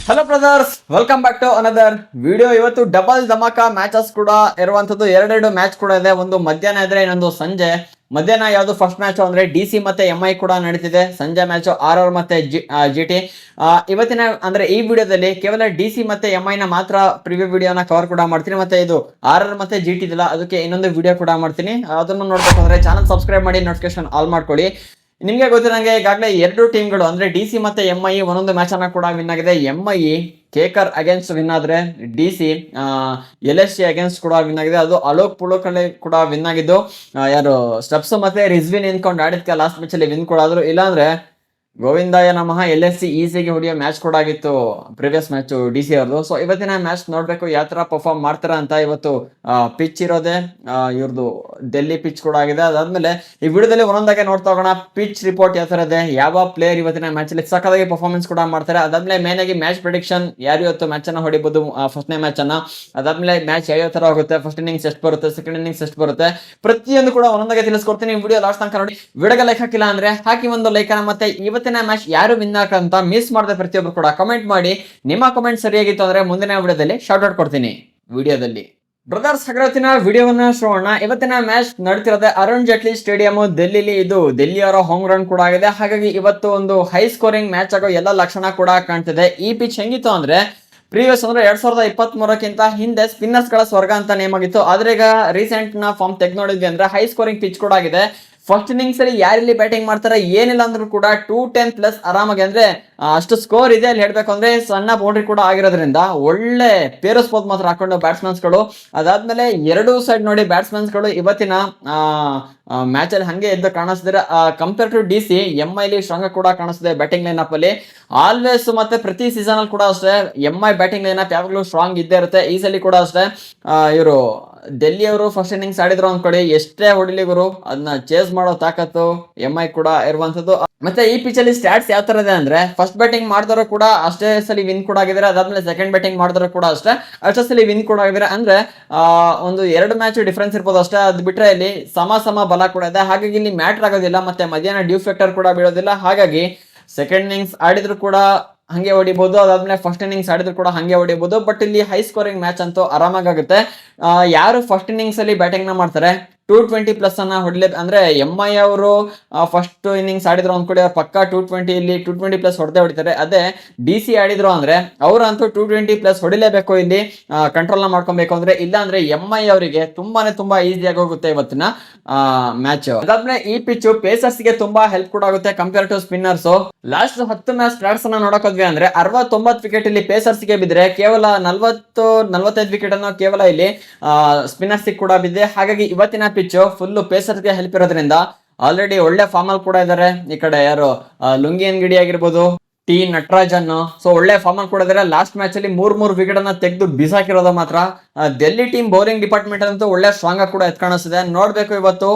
Hello brothers, welcome back to another video. ಇವತ್ತು double ಧಮಾಕ matches ಕೂಡ ಇರುವಂತದ್ದು. ಎರಡೆರಡು ಮ್ಯಾಚ್ ಕೂಡ ಇದೆ. ಒಂದು ಮಧ್ಯಾಹ್ನ ಇದ್ರೆ ಇನ್ನೊಂದು ಸಂಜೆ. ಮಧ್ಯಾಹ್ನ ಯಾವುದು ಫಸ್ಟ್ ಮ್ಯಾಚ್ ಅಂದ್ರೆ DC ಮತ್ತೆ MI ಕೂಡ ನಡೀತಿದೆ. ಸಂಜೆ ಮ್ಯಾಚ್ RR ಮತ್ತೆ GT. ಇವತ್ತಿನ ಅಂದ್ರೆ ಈ ವಿಡಿಯೋದಲ್ಲಿ ಕೇವಲ DC ಮತ್ತೆ MI ನ ಮಾತ್ರ ಪ್ರಿವ್ಯೂ ವಿಡಿಯೋನ ಕವರ್ ಕೂಡ ಮಾಡ್ತೀನಿ. ಮತ್ತೆ ಇದು RR ಮತ್ತೆ GT ಇದೆಲ್ಲ, ಅದಕ್ಕೆ ಇನ್ನೊಂದು ವಿಡಿಯೋ ಕೂಡ ಮಾಡ್ತೀನಿ. ಅದನ್ನು ನೋಡ್ಬೇಕಂದ್ರೆ ಚಾನಲ್ ಸಬ್ಸ್ಕ್ರೈಬ್ ಮಾಡಿ, ನೋಟಿಫಿಕೇಶನ್ ಆಲ್ ಮಾಡ್ಕೊಳ್ಳಿ. ನಿಮ್ಗೆ ಗೊತ್ತಿರಂಗೆ ಈಗಾಗಲೇ ಎರಡು ಟೀಮ್ಗಳು ಅಂದ್ರೆ DC ಮತ್ತೆ MI ಒಂದೊಂದು ಮ್ಯಾಚ್ ಅನ್ನ ಕೂಡ ವಿನ್ ಆಗಿದೆ. MI ಕೇಕರ್ ಅಗೇನ್ಸ್ಟ್ ವಿನ್ ಆದ್ರೆ DC LSC ಅಗೇನ್ಸ್ಟ್ ಕೂಡ ವಿನ್ ಆಗಿದೆ. ಅದು ಅಲೋಕ್ ಪುಳೋಕಳ್ಳಿ ಕೂಡ ವಿನ್ ಆಗಿದ್ದು. ಯಾರು ಸ್ಟೆಪ್ಸ್ ಮತ್ತೆ ರಿಜ್ವಿನ್ ನಿಂತ್ಕೊಂಡು ಆಡಿದ್ಕೆ ಲಾಸ್ಟ್ ಮ್ಯಾಚ್ ಅಲ್ಲಿ ವಿನ್ ಕೂಡ ಆದ್ರು. ಇಲ್ಲಾಂದ್ರೆ ಗೋವಿಂದಾಯ ನಮಃ LSC ಈಸಿಗೆ ಹೊಡಿಯೋ ಮ್ಯಾಚ್ ಕೂಡ ಆಗಿತ್ತು ಪ್ರಿವಿಯಸ್ ಮ್ಯಾಚ್ DC ಅವ್ರದ್ದು. ಸೊ ಇವತ್ತಿನ ಮ್ಯಾಚ್ ನೋಡ್ಬೇಕು ಯಾವ ತರ ಪರ್ಫಾರ್ಮ್ ಮಾಡ್ತಾರ ಅಂತ. ಇವತ್ತು ಪಿಚ್ ಇರೋದೆ ಇವ್ರದ್ದು ಡೆಲ್ಲಿ ಪಿಚ್ ಕೂಡ ಆಗಿದೆ. ಅದಾದ್ಮೇಲೆ ಈ ವಿಡಿಯೋದಲ್ಲಿ ಒಂದೊಂದಾಗೆ ನೋಡ್ತಾ ಹೋಗೋಣ. ಪಿಚ್ ರಿಪೋರ್ಟ್ ಯಾವ ತರ ಇದೆ, ಯಾವ ಪ್ಲೇಯರ್ ಇವತ್ತಿನ ಮ್ಯಾಚ್ ಅಲ್ಲಿ ಸಕ್ಕದಾಗಿ ಪರ್ಫಾರ್ಮೆನ್ಸ್ ಕೂಡ ಮಾಡ್ತಾರೆ. ಅದಾದ್ಮೇಲೆ ಮೇನ್ ಆಗಿ ಮ್ಯಾಚ್ ಪ್ರಿಡಿಕ್ಷನ್, ಯಾರು ಇವತ್ತು ಮ್ಯಾಚ್ ಅನ್ನ ಹೊಡಿಬಹುದು ಫಸ್ಟ್ನೇ ಮ್ಯಾಚ್ ಅನ್ನ. ಅದಾದ್ಮೇಲೆ ಮ್ಯಾಚ್ ಯಾವ ತರ ಹೋಗುತ್ತೆ, ಫಸ್ಟ್ ಇನ್ನಿಂಗ್ಸ್ ಎಷ್ಟು ಬರುತ್ತೆ, ಸೆಕೆಂಡ್ ಇನ್ನಿಂಗ್ಸ್ ಎಷ್ಟು ಬರುತ್ತೆ, ಪ್ರತಿಯೊಂದು ಕೂಡ ಒಂದೊಂದಾಗೆ ತಿಳಿಸ್ಕೊಡ್ತೀನಿ. ವಿಡಿಯೋ ಲಾಸ್ಟ್ ತನಕ ನೋಡಿ. ವಿಡಿಯೋಗೆ ಲೈಕ್ ಹಾಕಿಲ್ಲ ಅಂದ್ರೆ ಹಾಕಿ ಒಂದು ಲೈಕ್ ಅನ್ನ. ಮತ್ತೆ ಇವತ್ತಿನ ಮ್ಯಾಚ್ ಯಾರು ವಿನ್ ಅಂತ ಮಿಸ್ ಮಾಡದೆ ಪ್ರತಿಯೊಬ್ರು ಕೂಡ ಕಮೆಂಟ್ ಮಾಡಿ. ನಿಮ್ಮ ಕಮೆಂಟ್ ಸರಿಯಾಗಿತ್ತು ಅಂದ್ರೆ ಮುಂದಿನ ವಿಡಿಯೋದಲ್ಲಿ ಶಾರ್ಟ್ ಔಟ್ ಕೊಡ್ತೀನಿ. ವಿಡಿಯೋದಲ್ಲಿ ಬ್ರದರ್ಸ್, ಇವತ್ತಿನ ವಿಡಿಯೋವನ್ನ ಶೋಣ. ಇವತ್ತಿನ ಮ್ಯಾಚ್ ನಡೀತಿರೋದೆ ಅರುಣ್ ಜೇಟ್ಲಿ ಸ್ಟೇಡಿಯಂ ದಿಲ್ಲಿಲಿ. ಇದು ದಿಲ್ಲಿಯವರ ಹೋಮ್ ಗ್ರೌಂಡ್ ಕೂಡ ಆಗಿದೆ. ಹಾಗಾಗಿ ಇವತ್ತು ಒಂದು ಹೈ ಸ್ಕೋರಿಂಗ್ ಮ್ಯಾಚ್ ಆಗೋ ಎಲ್ಲ ಲಕ್ಷಣ ಕೂಡ ಕಾಣ್ತಿದೆ. ಈ ಪಿಚ್ ಹೆಂಗಿತ್ತು ಅಂದ್ರೆ ಪ್ರೀವಿಯಸ್ ಅಂದ್ರೆ 2023ಕ್ಕಿಂತ ಹಿಂದೆ ಸ್ಪಿನ್ನರ್ಸ್ ಗಳ ಸ್ವರ್ಗ ಅಂತ ನೇಮ್ ಆಗಿತ್ತು. ಆದ್ರೆ ಈಗ ರೀಸೆಂಟ್ ನ ಫಾರ್ಮ್ ತೆಗ್ ನೋಡಿದ್ವಿ ಅಂದ್ರೆ ಹೈ ಸ್ಕೋರಿಂಗ್ ಪಿಚ್ ಕೂಡ ಆಗಿದೆ. ಫಸ್ಟ್ ಇನ್ನಿಂಗ್ಸ್ ಅಲ್ಲಿ ಯಾರಿಲ್ಲಿ ಬ್ಯಾಟಿಂಗ್ ಮಾಡ್ತಾರೆ ಏನಿಲ್ಲ ಅಂದ್ರೂ ಕೂಡ 210+ ಆರಾಮಾಗಿ, ಅಂದ್ರೆ ಅಷ್ಟು ಸ್ಕೋರ್ ಇದೆ ಅಲ್ಲಿ ಹೇಳ್ಬೇಕು ಅಂದ್ರೆ. ಸಣ್ಣ ಬೌಂಡ್ರಿ ಕೂಡ ಆಗಿರೋದ್ರಿಂದ ಒಳ್ಳೆ ಪೇರಿಸ್ಬೋದು ಮಾತ್ರ ಹಾಕೊಂಡು ಬ್ಯಾಟ್ಸ್ಮನ್ಸ್ ಗಳು. ಅದಾದ್ಮೇಲೆ ಎರಡೂ ಸೈಡ್ ನೋಡಿ ಬ್ಯಾಟ್ಸ್ಮನ್ಸ್ ಗಳು ಇವತ್ತಿನ ಮ್ಯಾಚ್ ಅಲ್ಲಿ ಹಂಗೆ ಎದ್ದು ಕಾಣಿಸ್ತಿದ್ರೆ. Compare to DC MI strong ಕೂಡ ಕಾಣಿಸ್ತಿದೆ ಬ್ಯಾಟಿಂಗ್ ಲೈನ್ ಅಪ್ ಅಲ್ಲಿ. ಆಲ್ವೇಸ್ ಮತ್ತೆ ಪ್ರತಿ ಸೀಸನ್ ಅಲ್ಲಿ ಕೂಡ ಅಷ್ಟೇ MI ಬ್ಯಾಟಿಂಗ್ ಲೈನ್ ಅಪ್ ಯಾವಾಗಲೂ ಸ್ಟ್ರಾಂಗ್ ಇದ್ದೇ ಇರುತ್ತೆ. ಈ ಸಲ ಕೂಡ ಅಷ್ಟೇ. ಇವರು ಡೆಲ್ಲಿ ಅವರು ಫಸ್ಟ್ ಇನ್ನಿಂಗ್ಸ್ ಆಡಿದ್ರು ಅನ್ಕೊಳ್ಳಿ, ಎಷ್ಟೇ ಹೊಡಿಲಿಗರು ಅದನ್ನ ಚೇಸ್ ಮಾಡೋ ತಾಕತ್ತು MI ಕೂಡ ಇರುವಂತದ್ದು. ಮತ್ತೆ ಈ ಪಿಚ್ ಅಲ್ಲಿ ಸ್ಟ್ಯಾಟ್ಸ್ ಯಾವ ತರ ಇದೆ ಅಂದ್ರೆ ಫಸ್ಟ್ ಬ್ಯಾಟಿಂಗ್ ಮಾಡಿದವರು ಕೂಡ ಅಷ್ಟೇ ಸಲ ವಿನ್ ಕೂಡ ಆಗಿದ್ದಾರೆ. ಅದಾದ್ಮೇಲೆ ಸೆಕೆಂಡ್ ಬ್ಯಾಟಿಂಗ್ ಮಾಡಿದ್ರು ಕೂಡ ಅಷ್ಟೇ ಸಲ ವಿನ್ ಕೂಡ ಆಗಿದ್ದಾರೆ. ಅಂದ್ರೆ ಒಂದು 2 ಮ್ಯಾಚ್ ಡಿಫ್ರೆನ್ಸ್ ಇರ್ಬೋದು ಅಷ್ಟೇ. ಅದು ಬಿಟ್ರೆ ಇಲ್ಲಿ ಸಮ ಬಲ ಕೂಡ ಇದೆ. ಹಾಗಾಗಿ ಇಲ್ಲಿ ಮ್ಯಾಟರ್ ಆಗೋದಿಲ್ಲ. ಮತ್ತೆ ಮಧ್ಯಾಹ್ನ ಡ್ಯೂ ಫ್ಯಾಕ್ಟರ್ ಕೂಡ ಬೀಳೋದಿಲ್ಲ. ಹಾಗಾಗಿ ಸೆಕೆಂಡ್ ಇನ್ನಿಂಗ್ಸ್ ಆಡಿದ್ರು ಕೂಡ ಹಂಗೆ ಹೊಡಿಬಹುದು. ಅದಾದ್ಮೇಲೆ ಫಸ್ಟ್ ಇನ್ನಿಂಗ್ಸ್ ಆಡಿದ್ರು ಕೂಡ ಹಂಗೆ ಹೊಡಿಬಹುದು. ಬಟ್ ಇಲ್ಲಿ ಹೈ ಸ್ಕೋರಿಂಗ್ ಮ್ಯಾಚ್ ಅಂತೂ ಆರಾಮಾಗುತ್ತೆ. ಯಾರು ಫಸ್ಟ್ ಇನ್ನಿಂಗ್ಸ್ ಅಲ್ಲಿ ಬ್ಯಾಟಿಂಗ್ ನ ಮಾಡ್ತಾರೆ 220+ ಅನ್ನ ಹೊಡ್ಲೇ ಅಂದ್ರೆ MI ಅವರು ಫಸ್ಟ್ ಇನ್ನಿಂಗ್ಸ್ ಆಡಿದ್ರು ಅಂದ್ಕೊಡಿ, ಅವ್ರು ಪಕ್ಕ 220 ಇಲ್ಲಿ 220+ ಹೊಡೆದಿದ್ದಾರೆ. ಅದೇ DC ಆಡಿದ್ರು ಅಂದ್ರೆ ಅವ್ರಂತೂ 220+ ಹೊಡಿಲೇಬೇಕು. ಇಲ್ಲಿ ಕಂಟ್ರೋಲ್ ನ ಮಾಡ್ಕೊಬೇಕು ಅಂದ್ರೆ. ಇಲ್ಲ ಅಂದ್ರೆ MI ಅವರಿಗೆ ತುಂಬಾ ಈಸಿಯಾಗಿ ಹೋಗುತ್ತೆ ಇವತ್ತಿನ ಮ್ಯಾಚ್. ಅದಾದ್ಮೇಲೆ ಈ ಪಿಚ್ ಪೇಸರ್ಸ್ ಗೆ ತುಂಬಾ ಹೆಲ್ಪ್ ಕೂಡ ಆಗುತ್ತೆ compare to spinners. Last 10 match stats ಅನ್ನ ನೋಡಕ್ ಹೋದ್ವಿ ಅಂದ್ರೆ 69 ವಿಕೆಟ್ ಇಲ್ಲಿ ಪೇಸರ್ಸ್ ಗೆ ಬಿದ್ರೆ ಕೇವಲ 40-45 ವಿಕೆಟ್ ಅನ್ನು ಕೇವಲ ಇಲ್ಲಿ ಸ್ಪಿನ್ನರ್ಸ್ ಕೂಡ ಬಿದ್ದೆ. ಹಾಗಾಗಿ ಇವತ್ತಿನ ಪಿಚ್ ಫುಲ್ ಪೇಸರ್ಸ್ ಗೆ ಹೆಲ್ಪ್ ಇರೋದ್ರಿಂದ ಆಲ್ರೆಡಿ ಒಳ್ಳೆ ಫಾರ್ಮ್ ಅಲ್ಲಿ ಕೂಡ ಇದ್ದಾರೆ. ಈ ಕಡೆ ಯಾರು ಲುಂಗಿಯನ್ ಗಿಡಿ ಆಗಿರ್ಬೋದು, T ನಟರಾಜನ್, ಸೊ ಒಳ್ಳೆ ಫಾರ್ಮ್ ಅಲ್ಲಿ ಕೂಡ ಇದ್ದಾರೆ. ಲಾಸ್ಟ್ ಮ್ಯಾಚ್ ಅಲ್ಲಿ 3 ವಿಕೆಟ್ ಅನ್ನ ತೆಗೆದು ಬಿಸಾಕಿರೋದು ಮಾತ್ರ. ಡೆಲ್ಲಿ ಟೀಮ್ ಬೌಲಿಂಗ್ ಡಿಪಾರ್ಟ್ಮೆಂಟ್ ಅಂತೂ ಒಳ್ಳೆ ಸ್ಟ್ರಾಂಗ್ ಆಗಿ ಕೂಡ ಎತ್ಕಾಣಿಸ್ತಿದೆ. ನೋಡ್ಬೇಕು ಇವತ್ತು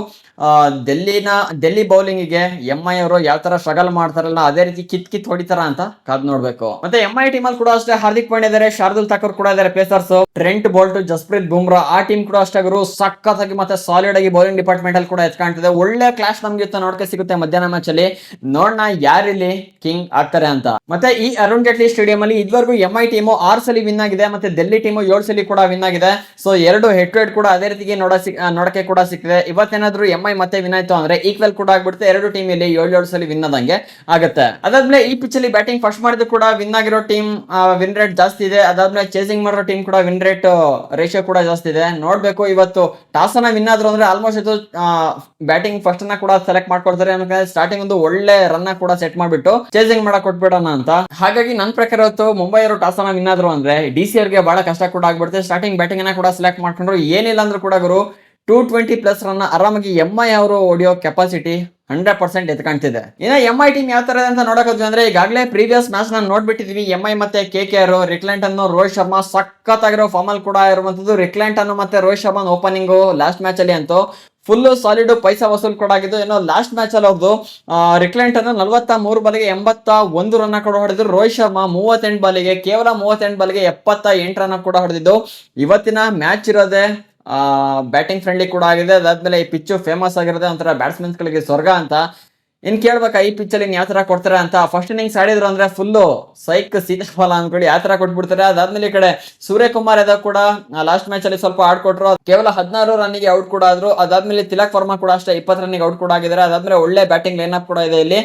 ಡೆಲ್ಲಿ ಬೌಲಿಂಗ್ ಗೆ MI ಅವರು ಯಾವ ತರ ಸ್ಟ್ರಗಲ್ ಮಾಡ್ತಾರಲ್ಲ ಅದೇ ರೀತಿ ಕಿತ್ ಹೊಡಿತಾರ ಅಂತ ಕಾದ್ ನೋಡ್ಬೇಕು. ಮತ್ತೆ MI ಟೀಮ್ ಅಲ್ಲಿ ಕೂಡ ಅಷ್ಟೇ ಹಾರ್ದಿಕ್ ಪಾಂಡ್ಯ ಇದಾರೆ, ಶಾರ್ದುಲ್ ಠಾಕೂರ್ ಕೂಡ ಇದಾರೆ pacers, Trent bolt, Jasprit Bumrah. ಆ ಟೀಮ್ ಕೂಡ ಅಷ್ಟೇ ಗುರು ಸಖತ್ತಾಗಿ ಮತ್ತೆ ಸಾಲಿಡ್ ಆಗಿ ಬೌಲಿಂಗ್ ಡಿಪಾರ್ಟ್ಮೆಂಟ್ ಅಲ್ಲಿ ಕೂಡ ಎತ್ಕಾಣ್ತಿದೆ. ಒಳ್ಳೆ ಕ್ಲಾಶ್ ನಮ್ಗೆ ನೋಡಕ್ಕೆ ಸಿಗುತ್ತೆ ಮಧ್ಯಾಹ್ನ ಮ್ಯಾಚ್ ಅಲ್ಲಿ. ನೋಡೋಣ ಯಾರಿಲ್ಲಿ ಕಿಂಗ್ ಆಗ್ತಾರೆ ಅಂತ. ಮತ್ತೆ ಈ ಅರುಣ್ ಜೇಟ್ಲಿ ಸ್ಟೇಡಿಯಂ ಅಲ್ಲಿ ಇದುವರೆಗೂ MI ಟೀಮು 6 ಸಲ ವಿನ್ ಆಗಿದೆ. ಮತ್ತೆ ಡೆಲ್ಲಿ ಟೀಮು 7 ಸಲ ಕೂಡ ವಿನ್ ಆಗಿದೆ. ಸೊ 2 ಹೆಡ್ ಟು ಹೆಡ್ ಕೂಡ ಅದೇ ರೀತಿಗೆ ನೋಡಕ್ಕೆ ಕೂಡ ಸಿಕ್ಕಿದೆ. ಇವತ್ತೇನಾದ್ರೂ MI ಮತ್ತೆ ವಿನ್ ಆಯ್ತು ಅಂದ್ರೆ ಈಕ್ವಲ್ ಕೂಡ ಆಗ್ಬಿಡುತ್ತೆ. 2 ಟೀಮ್ ಇಲ್ಲಿ 7 ಸಲ ವಿನ್ ಆದಂಗೆ ಆಗುತ್ತೆ. ಅದಾದ್ಮೇಲೆ ಈ ಪಿಚ್ ಅಲ್ಲಿ ಬ್ಯಾಟಿಂಗ್ ಫಸ್ಟ್ ಮಾಡಿದ್ರು ಕೂಡ ವಿನ್ ಆಗಿರೋ ಟೀಮ್ ವಿನ್ ರೇಟ್ ಜಾಸ್ತಿ ಇದೆ. ಅದಾದ್ಮೇಲೆ ಚೇಸಿಂಗ್ ಮಾಡಿರೋ ಟೀಮ್ ಕೂಡ ವಿನ್ ರೇಟ್ ರೇಷಿಯೋ ಕೂಡ ಜಾಸ್ತಿ ಇದೆ. ನೋಡ್ಬೇಕು ಇವತ್ತು ಟಾಸ್ ಅನ್ನ ವಿನ್ ಆದ್ರು ಅಂದ್ರೆ ಆಲ್ಮೋಸ್ಟ್ ಇದು ಬ್ಯಾಟಿಂಗ್ ಫಸ್ಟ್ ಅನ್ನ ಕೂಡ ಸೆಲೆಕ್ಟ್ ಮಾಡ್ಕೊಡ್ತಾರೆ. ಸ್ಟಾರ್ಟಿಂಗ್ ಒಂದು ಒಳ್ಳೆ ರನ್ ಕೂಡ ಸೆಟ್ ಮಾಡ್ಬಿಟ್ಟು ಚೇಸಿಂಗ್ ಮಾಡಕ್ ಕೊಟ್ಬಿಡೋಣ ಅಂತ. ಹಾಗಾಗಿ ನನ್ನ ಪ್ರಕಾರ ಇವತ್ತು ಮುಂಬೈ ಅವರು ಟಾಸ್ ಅನ್ನ ವಿನ್ ಆದ್ರು ಅಂದ್ರೆ DC ಅವರಿಗೆ ಬಹಳ ಕಷ್ಟ ಕೂಡ ಆಗ್ಬಿಡುತ್ತೆ. ಸ್ಟಾರ್ಟಿಂಗ್ ಬ್ಯಾಟಿಂಗ್ ಅನ್ನ ಕೂಡ ಸೆಲೆಕ್ಟ್ ಮಾಡ್ಕೊಂಡ್ರು. ಏನಿಲ್ಲ ಅಂದ್ರೂ ಕೂಡ ಗುರು 220+ ರನ್ ಆರಾಮಾಗಿ MI ಅವರು ಹೊಡಿಯೋ ಕೆಪಾಸಿಟಿ 100% ಎತ್ಕಾಣ್ತಿದೆ. ಇನ್ನು MI ಟೀಮ್ ಯಾವ ತರ ಅಂತ ನೋಡಕೋದ್ವಿ ಅಂದ್ರೆ ಈಗಾಗಲೇ ಪ್ರೀವಿಯಸ್ ಮ್ಯಾಚ್ ನಾನು ನೋಡ್ಬಿಟ್ಟಿದ್ವಿ. MI ಮತ್ತೆ KKR, ರಿಕ್ಲ್ಯಾಂಟನ್, ರೋಹಿತ್ ಶರ್ಮಾ ಸಖತ್ತಾಗಿರೋ ಫಾರ್ಮ್ ಅಲ್ಲಿ ಕೂಡ ಇರುವಂತದ್ದು. ರಿಕ್ಲ್ಯಾಂಟನ್ ಮತ್ತೆ Rohit Sharma opening last match ಅಲ್ಲಿ ಅಂತೂ ಫುಲ್ ಸಾಲಿಡ್ ಪೈಸಾ ವಸೂಲ್ ಕೂಡ ಆಗಿದ್ದು. ಏನೋ ಲಾಸ್ಟ್ ಮ್ಯಾಚ್ ಅಲ್ಲಿ ಅವ್ರದ್ದು ರಿಕ್ಲ್ಯಾಂಟನ್ 43 ಬಾಲಿಗೆ 81 ರನ್ ಕೂಡ ಹೊಡೆದ್ರು. ರೋಹಿತ್ ಶರ್ಮಾ 38 ಬಾಲಿಗೆ ಕೇವಲ 38 ಬಾಲಿಗೆ 78 ರನ್ ಕೂಡ ಹೊಡೆದಿದ್ದು. ಇವತ್ತಿನ ಮ್ಯಾಚ್ ಇರೋದೇ ಬ್ಯಾಟಿಂಗ್ ಫ್ರೆಂಡ್ಲಿ ಕೂಡ ಆಗಿದೆ. ಅದಾದ್ಮೇಲೆ ಈ ಪಿಚ್ಚು ಫೇಮಸ್ ಆಗಿರೋದೇ ಒಂಥರ ಬ್ಯಾಟ್ಸ್ಮನ್ಸ್ ಗಳಿಗೆ ಸ್ವರ್ಗ ಅಂತ. ಇನ್ ಕೇಳ್ಬೇಕಾ ಈ ಪಿಚ್ ಅಲ್ಲಿ ಯಾವ ತರ ಕೊಡ್ತಾರೆ ಅಂತ. ಫಸ್ಟ್ ಇನ್ನಿಂಗ್ಸ್ ಆಡಿದ್ರು ಅಂದ್ರೆ ಫುಲ್ ಸೈಕ್ ಸೀತಾಫಲ ಅನ್ಕೊಳ್ಳಿ ಯಾವ ತರ ಕೊಟ್ಬಿಡ್ತಾರೆ. ಅದಾದ್ಮೇಲೆ ಈ ಕಡೆ ಸೂರ್ಯಕುಮಾರ್ ಯಾದವ್ ಕೂಡ ಲಾಸ್ಟ್ ಮ್ಯಾಚ್ ಅಲ್ಲಿ ಸ್ವಲ್ಪ ಆಡ್ಕೊಟ್ರು, ಕೇವಲ 16 ರನ್ನಿಗೆ ಔಟ್ ಕೂಡ ಆದ್ರು. ಅದಾದ್ಮೇಲೆ ತಿಲಕ್ ವರ್ಮಾ ಕೂಡ ಅಷ್ಟೇ 20 ರನ್ನಿಗೆ ಔಟ್ ಕೂಡ ಆಗಿದ್ದಾರೆ. ಅದಾದ್ಮೇಲೆ ಒಳ್ಳೆ ಬ್ಯಾಟಿಂಗ್ ಲೈನ್ ಅಪ್ ಕೂಡ ಇದೆ. ಇಲ್ಲಿ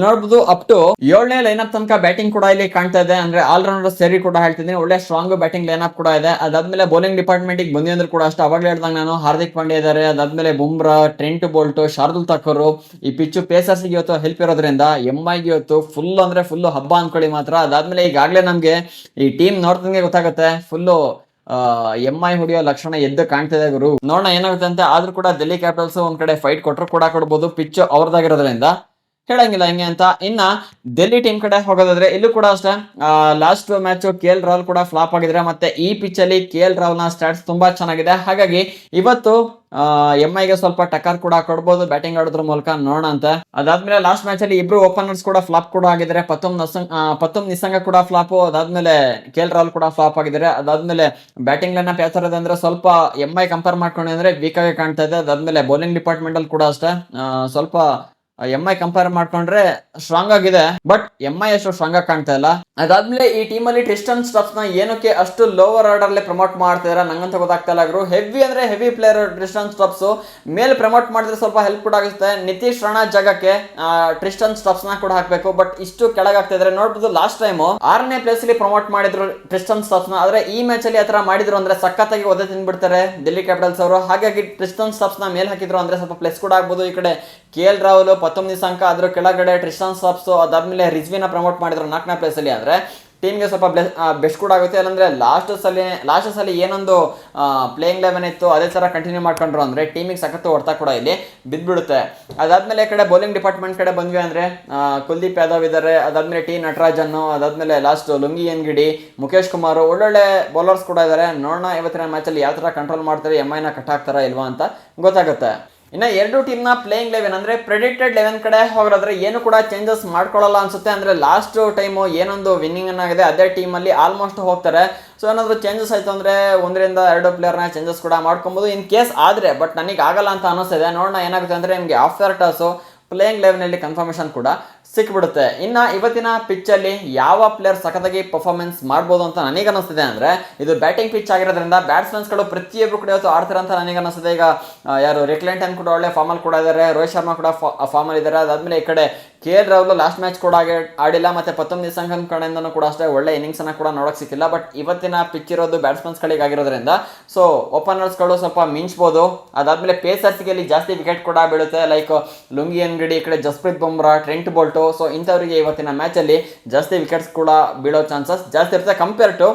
ನೋಡಬಹುದು ಅಪ್ ಟು 7ನೇ ಲೈನ್ ಅಪ್ ತನಕ ಬ್ಯಾಟಿಂಗ್ ಕೂಡ ಇಲ್ಲಿ ಕಾಣ್ತಾ ಇದೆ. ಅಂದ್ರೆ ಆಲ್ ರೌಂಡರ್ ಸೇರಿ ಕೂಡ ಹೇಳ್ತಿದ್ದೀನಿ, ಒಳ್ಳೆ ಸ್ಟ್ರಾಂಗ್ ಬ್ಯಾಟಿಂಗ್ ಲೈನ್ ಅಪ್ ಕೂಡ ಇದೆ. ಅದಾದ್ಮೇಲೆ ಬೌಲಿಂಗ್ ಡಿಪಾರ್ಟ್ಮೆಂಟ್ ಗೆ ಬಂದಿ ಅಂದ್ರೆ ಕೂಡ ಅಷ್ಟೇ ಅವಾಗಲೇ ಹೇಳ್ದಂಗೆ ನಾನು ಹಾರ್ದಿಕ್ ಪಾಂಡ್ಯ ಇದ್ದಾರೆ, ಅದಾದ್ಮೇಲೆ ಬುಮ್ರಾ, ಟ್ರೆಂಟ್ ಬೋಲ್ಟ್, ಶಾರ್ದುಲ್ ಠಾಕೂರ್. ಈ ಪಿಚ್ಚು ಪೇಸರ್ಸ್ ಇವತ್ತು ಹೆಲ್ಪ್ ಇರೋದ್ರಿಂದ ಎಂಐ ಇವತ್ತು ಫುಲ್ ಅಂದ್ರೆ ಫುಲ್ ಹಬ್ಬ ಅನ್ಕೊಳ್ಳಿ ಮಾತ್ರ. ಅದಾದ್ಮೇಲೆ ಈಗಾಗಲೇ ನಮ್ಗೆ ಈ ಟೀಮ್ ನೋಡ್ದಂಗೆ ಗೊತ್ತಾಗುತ್ತೆ ಫುಲ್ಲು ಎಂಐ ಹೊಡಿಯೋ ಲಕ್ಷಣ ಎದ್ದು ಕಾಣ್ತಿದೆ ಗುರು. ನೋಡೋಣ ಏನಾಗುತ್ತೆ ಅಂತ. ಆದ್ರೂ ಕೂಡ ಡೆಲ್ಲಿ ಕ್ಯಾಪಿಟಲ್ಸ್ ಒಂದ್ ಕಡೆ ಫೈಟ್ ಕೊಟ್ಟರು ಕೂಡ ಕೊಡ್ಬೋದು, ಪಿಚ್ ಅವ್ರದ್ದಾಗಿರೋದ್ರಿಂದ ಹೇಳಂಗಿಲ್ಲ ಹೆಂಗೆ ಅಂತ. ಇನ್ನ ಡೆಲ್ಲಿ ಟೀಮ್ ಕಡೆ ಹೋಗೋದಾದ್ರೆ ಇಲ್ಲೂ ಕೂಡ ಅಷ್ಟೇ ಲಾಸ್ಟ್ ಮ್ಯಾಚ್ KL ರಾಹುಲ್ ಕೂಡ ಫ್ಲಾಪ್ ಆಗಿದ್ರೆ, ಮತ್ತೆ ಈ ಪಿಚ್ ಅಲ್ಲಿ KL ರಾಹುಲ್ ನ ಸ್ಟಾಟ್ಸ್ ತುಂಬಾ ಚೆನ್ನಾಗಿದೆ. ಹಾಗಾಗಿ ಇವತ್ತು ಎಂಐಗೆ ಸ್ವಲ್ಪ ಟಕ್ಕರ್ ಕೂಡ ಕೊಡ್ಬೋದು ಬ್ಯಾಟಿಂಗ್ ಆಡೋದ್ರ ಮೂಲಕ, ನೋಡೋಣ ಅಂತ. ಅದಾದ್ಮೇಲೆ ಲಾಸ್ಟ್ ಮ್ಯಾಚ್ ಅಲ್ಲಿ ಇಬ್ರು ಓಪನರ್ಸ್ ಕೂಡ ಫ್ಲಾಪ್ ಕೂಡ ಆಗಿದ್ದಾರೆ. ಪತ್ತುಮ್ ನಿಸಂಗ ಕೂಡ ಫ್ಲಾಪ್, ಅದಾದ್ಮೇಲೆ KL ರಾಹುಲ್ ಕೂಡ ಫ್ಲಾಪ್ ಆಗಿದ್ದಾರೆ. ಅದಾದ್ಮೇಲೆ ಬ್ಯಾಟಿಂಗ್ ಲೈನ್ ಅಪ್ ಯಾವ ತರ ಇದೆ ಅಂದ್ರೆ ಸ್ವಲ್ಪ ಎಂಐ ಕಂಪೇರ್ ಮಾಡ್ಕೊಂಡ್ರೆ ವೀಕ್ ಆಗಿ ಕಾಣ್ತಾ ಇದೆ. ಅದಾದ್ಮೇಲೆ ಬೌಲಿಂಗ್ ಡಿಪಾರ್ಟ್ಮೆಂಟ್ ಅಲ್ಲಿ ಕೂಡ ಅಷ್ಟೇ ಸ್ವಲ್ಪ ಎಂಐ ಕಂಪೇರ್ ಮಾಡ್ಕೊಂಡ್ರೆ ಸ್ಟ್ರಾಂಗ್ ಆಗಿದೆ, ಬಟ್ ಎಂಐ ಅಷ್ಟು ಸ್ಟ್ರಾಂಗ್ ಆಗಿ ಕಾಣ್ತಾ ಇಲ್ಲ. ಅದಾದ್ಮೇಲೆ ಈ ಟೀಮ್ ಅಲ್ಲಿ ಟ್ರಿಸ್ಟನ್ ಸ್ಟಬ್ಸ್ ನ ಏನಕ್ಕೆ ಅಷ್ಟು ಲೋವರ್ ಆರ್ಡರ್ ಅಲ್ಲಿ ಪ್ರಮೋಟ್ ಮಾಡ್ತಿದಾರೆ ನಂಗಂತ ಗೊತ್ತಾಗ್ತಾ ಇಲ್ಲ ಗುರು. ಹೆವಿ ಅಂದ್ರೆ ಹೆವಿ ಪ್ಲೇಯರ್ ಟ್ರಿಸ್ಟನ್ ಸ್ಟಬ್ಸ್, ಮೇಲೆ ಪ್ರಮೋಟ್ ಮಾಡಿದ್ರೆ ಸ್ವಲ್ಪ ಹೆಲ್ಪ್ ಕೂಡ ಆಗುತ್ತೆ. ನಿತೀಶ್ ರಾಣಾ ಜಾಗಕ್ಕೆ ಟ್ರಿಸ್ಟನ್ ಸ್ಟಬ್ಸ್ ನ ಕೂಡ ಹಾಕ್ಬೇಕು, ಬಟ್ ಇಷ್ಟು ಕೆಳಗಾಗ್ತಾ ಇದ್ರೆ ನೋಡ್ಬೋದು. ಲಾಸ್ಟ್ ಟೈಮ್ 6ನೇ ಪ್ಲೇಸ್ ಅಲ್ಲಿ ಪ್ರಮೋಟ್ ಮಾಡಿದ್ರು ಟ್ರಿಸ್ಟನ್ ಸ್ಟಬ್ಸ್ ನ, ಆದ್ರೆ ಈ ಮ್ಯಾಚ್ ಅಲ್ಲಿ ಆತರ ಮಾಡಿದ್ರು ಅಂದ್ರೆ ಸಖತ್ತಾಗಿ ಒದೆ ತಿನ್ಬಿಡ್ತಾರೆ ಡೆಲ್ಲಿ ಕ್ಯಾಪಿಟಲ್ಸ್ ಅವರು. ಹಾಗಾಗಿ ಟ್ರಿಸ್ಟನ್ ಸ್ಟಬ್ಸ್ ನ ಮೇಲೆ ಹಾಕಿದ್ರು ಅಂದ್ರೆ ಸ್ವಲ್ಪ ಪ್ಲೇಸ್ ಕೂಡ ಆಗ್ಬೋದು. ಈ ಕಡೆ KL ರಾಹುಲ್, ಪತ್ತುಮ್ ನಿಸಂಕ, ಅದ್ರ ಕೆಳಗಡೆ ಟ್ರಿಸ್ಟನ್ ಸ್ಟಬ್ಸ್, ಅದಾದ್ಮೇಲೆ ರಿಜ್ವಿನ ಪ್ರಮೋಟ್ ಮಾಡಿದ್ರು 4ನೇ ಪ್ಲೇಸ್ ಅಲ್ಲಿ. ಆದ್ರೆ ಟೀಮ್ಗೆ ಸ್ವಲ್ಪ ಬೆಸ್ಟ್ ಕೂಡ ಆಗುತ್ತೆ. ಅಲ್ಲಂದ್ರೆ ಲಾಸ್ಟ್ ಸಲ ಏನೊಂದು ಪ್ಲೇಯಿಂಗ್ 11 ಇತ್ತು ಅದೇ ತರ ಕಂಟಿನ್ಯೂ ಮಾಡ್ಕೊಂಡ್ರು ಅಂದ್ರೆ ಟೀಮಿಗೆ ಸಖತ್ತು ಹೊಡ್ತಾ ಕೂಡ ಇಲ್ಲಿ ಬಿದ್ದ್ಬಿಡುತ್ತೆ. ಅದಾದ್ಮೇಲೆ ಈ ಕಡೆ ಬೌಲಿಂಗ್ ಡಿಪಾರ್ಟ್ಮೆಂಟ್ ಕಡೆ ಬಂದ್ವಿ ಅಂದ್ರೆ ಕುಲ್ದೀಪ್ ಯಾದವ್ ಇದ್ದಾರೆ, ಅದಾದ್ಮೇಲೆ T ನಟರಾಜನ್, ಅದಾದ್ಮೇಲೆ ಲಾಸ್ಟ್ ಲುಂಗಿ ಎನ್ಗಿಡಿ, ಮುಖೇಶ್ ಕುಮಾರ್, ಒಳ್ಳೊಳ್ಳೆ ಬೌಲರ್ಸ್ ಕೂಡ ಇದ್ದಾರೆ. ನೋಡೋಣ ಇವತ್ತಿನ ಮ್ಯಾಚ್ ಅಲ್ಲಿ ಯಾವ ತರ ಕಂಟ್ರೋಲ್ ಮಾಡ್ತಾರೆ, ಎಂಐನ ಕಟ್ ಹಾಕ್ತಾರಾ ಇಲ್ವಾ ಅಂತ ಗೊತ್ತಾಗುತ್ತೆ. ಇನ್ನು ಎರಡು ಟೀಮ್ ನ ಪ್ಲೇಯಿಂಗ್ 11 ಅಂದ್ರೆ ಪ್ರೆಡಿಕ್ಟೆಡ್ 11 ಕಡೆ ಹೋಗೋದ್ರೆ ಏನು ಕೂಡ ಚೇಂಜಸ್ ಮಾಡ್ಕೊಳ್ಳಲ್ಲ ಅನ್ಸುತ್ತೆ. ಅಂದ್ರೆ ಲಾಸ್ಟ್ ಟೈಮ್ ಏನೊಂದು ವಿನ್ನಿಂಗ್ ಆಗಿದೆ ಅದೇ ಟೀಮ್ ಅಲ್ಲಿ ಆಲ್ಮೋಸ್ಟ್ ಹೋಗ್ತಾರೆ. ಸೊ ಏನಾದ್ರು ಚೇಂಜಸ್ ಆಯ್ತು ಅಂದ್ರೆ 1-2 ಪ್ಲೇಯರ್ ನ ಚೇಂಜಸ್ ಕೂಡ ಮಾಡ್ಕೊಬಹುದು ಇನ್ ಕೇಸ್ ಆದ್ರೆ, ಬಟ್ ನನಗೆ ಆಗಲ್ಲ ಅಂತ ಅನಿಸ್ತಿದೆ. ನೋಡೋಣ ಏನಾಗುತ್ತೆ ಅಂದ್ರೆ ನಿಮ್ಗೆ ಆಫ್ಟರ್ ಟಾಸ್ ಪ್ಲೇಯಿಂಗ್ 11 ಅಲ್ಲಿ ಕನ್ಫರ್ಮೇಶನ್ ಕೂಡ ಸಿಕ್ಬಿಡುತ್ತೆ. ಇನ್ನ ಇವತ್ತಿನ ಪಿಚ್ ಅಲ್ಲಿ ಯಾವ ಪ್ಲೇಯರ್ ಸಖತ್ತಾಗಿ ಪರ್ಫಾರ್ಮೆನ್ಸ್ ಮಾಡ್ಬೋದು ಅಂತ ನನಗೆ ಅನಿಸ್ತಿದೆ ಅಂದ್ರೆ ಇದು ಬ್ಯಾಟಿಂಗ್ ಪಿಚ್ ಆಗಿರೋದ್ರಿಂದ ಬ್ಯಾಟ್ಸ್ಮನ್ಸ್ ಗಳು ಪ್ರತಿಯೊಬ್ಬರು ಕೂಡ ಇವತ್ತು ಆಡ್ತಾರೆ ಅಂತ ನನಗೆ ಅನಿಸ್ತಿದೆ. ಈಗ ಯಾರು ರಿಕ್ಲೆಂಟನ್ ಕೂಡ ಒಳ್ಳೆ ಫಾರ್ಮಲ್ ಕೂಡ ಇದ್ದಾರೆ, ರೋಹಿತ್ ಶರ್ಮಾ ಕೂಡ ಫಾರ್ಮಲ್ ಇದ್ದಾರೆ. ಅದಾದ್ಮೇಲೆ ಈ ಕಡೆ KL ರಾಹುಲ್ ಲಾಸ್ಟ್ ಮ್ಯಾಚ್ ಕೂಡ ಆಡಿಲ್ಲ, ಮತ್ತೆ ಪತ್ತುಮ್ ನಿಸಂಗನ್ ಕಡೆಯಿಂದನೂ ಕೂಡ ಅಷ್ಟೇ ಒಳ್ಳೆ ಇನ್ನಿಂಗ್ಸ್ ಅನ್ನ ಕೂಡ ನೋಡಕ್ ಸಿಕ್ಕಿಲ್ಲ. ಬಟ್ ಇವತ್ತಿನ ಪಿಚ್ ಇರೋದು ಬ್ಯಾಟ್ಸ್ಮನ್ಸ್ ಗಳಿಗೆ ಆಗಿರೋದ್ರಿಂದ ಸೊ ಓಪನರ್ಸ್ ಗಳು ಸ್ವಲ್ಪ ಮಿಂಚ್ಬೋದು. ಅದಾದ್ಮೇಲೆ ಪೇಸರ್ಸ್ಗೆ ಇಲ್ಲಿ ಜಾಸ್ತಿ ವಿಕೆಟ್ ಕೂಡ ಬೀಳುತ್ತೆ, ಲೈಕ್ ಲುಂಗಿ ಎನ್ಗಿಡಿ, ಈ ಕಡೆ Jasprit Bumrah, Trent Boult. So ಇಂಥವರಿಗೆ ಇವತ್ತಿನ ಮ್ಯಾಚ್ ಅಲ್ಲಿ ಜಾಸ್ತಿ ವಿಕೆಟ್ಸ್ ಕೂಡ ಬೀಳೋ ಚಾನ್ಸಸ್ ಜಾಸ್ತಿ ಇರುತ್ತೆ ಕಂಪೇರ್ ಟು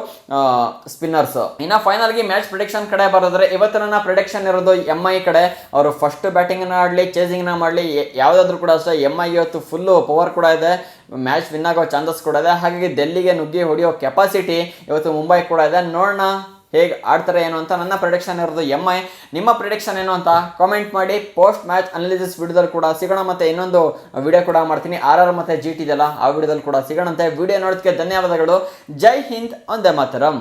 ಸ್ಪಿನ್ನರ್ಸ್. ಇನ್ನ ಫೈನಲ್ ಗೆ ಮ್ಯಾಚ್ ಪ್ರಿಡಿಕ್ಷನ್ ಕಡೆ ಬರೋದ್ರೆ ಇವತ್ತಿನ ಪ್ರಿಡಿಕ್ಷನ್ ಇರೋದು ಎಂಐ ಕಡೆ. ಅವರು ಫಸ್ಟ್ ಬ್ಯಾಟಿಂಗ್ ನ ಆಡ್ಲಿ ಚೇಸಿಂಗ್ ನ ಮಾಡ್ಲಿ ಯಾವ್ದಾದ್ರು ಕೂಡ ಅಷ್ಟೇ ಎಂಐ ಇವತ್ತು ಫುಲ್ ಪವರ್ ಕೂಡ ಇದೆ, ಮ್ಯಾಚ್ ವಿನ್ ಆಗೋ ಚಾನ್ಸಸ್ ಕೂಡ ಇದೆ. ಹಾಗಾಗಿ ಡೆಲ್ಲಿಗೆ ನುಗ್ಗಿ ಹೊಡೆಯೋ ಕೆಪಾಸಿಟಿ ಇವತ್ತು ಮುಂಬೈ ಕೂಡ ಇದೆ. ನೋಡೋಣ ಹೇಗೆ ಆಡ್ತಾರೆ ಏನು ಅಂತ. ನನ್ನ ಪ್ರಿಡಿಕ್ಷನ್ ಇರೋದು ಎಂಐ. ನಿಮ್ಮ ಪ್ರಿಡಿಕ್ಷನ್ ಏನು ಅಂತ ಕಾಮೆಂಟ್ ಮಾಡಿ. ಪೋಸ್ಟ್ ಮ್ಯಾಚ್ ಅನಾಲಿಸಿಸ್ ವಿಡಿಯೋದಲ್ಲಿ ಕೂಡ ಸಿಗೋಣ, ಮತ್ತೆ ಇನ್ನೊಂದು ವಿಡಿಯೋ ಕೂಡ ಮಾಡ್ತೀನಿ RR ಮತ್ತೆ GT ಇದೆಲ್ಲ ಆ ವಿಡಿಯೋದಲ್ಲಿ ಕೂಡ ಸಿಗೋಣಂತೆ. ವಿಡಿಯೋ ನೋಡೋದಕ್ಕೆ ಧನ್ಯವಾದಗಳು. ಜೈ ಹಿಂದ್, ಒಂದೇ ಮಾತರಂ.